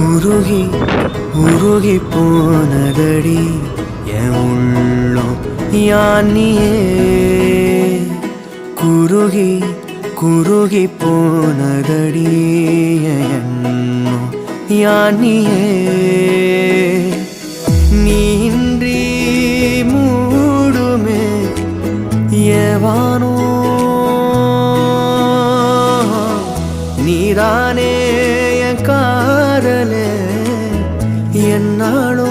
உருகி உருகி போனதடி என் உள்ளம் யானியே குருகி குருகி போனதடி என் எண்ணம் யானியே நீன்றி மூடுமே ஏவானோ நீதானே என் காதலே என்னாலும்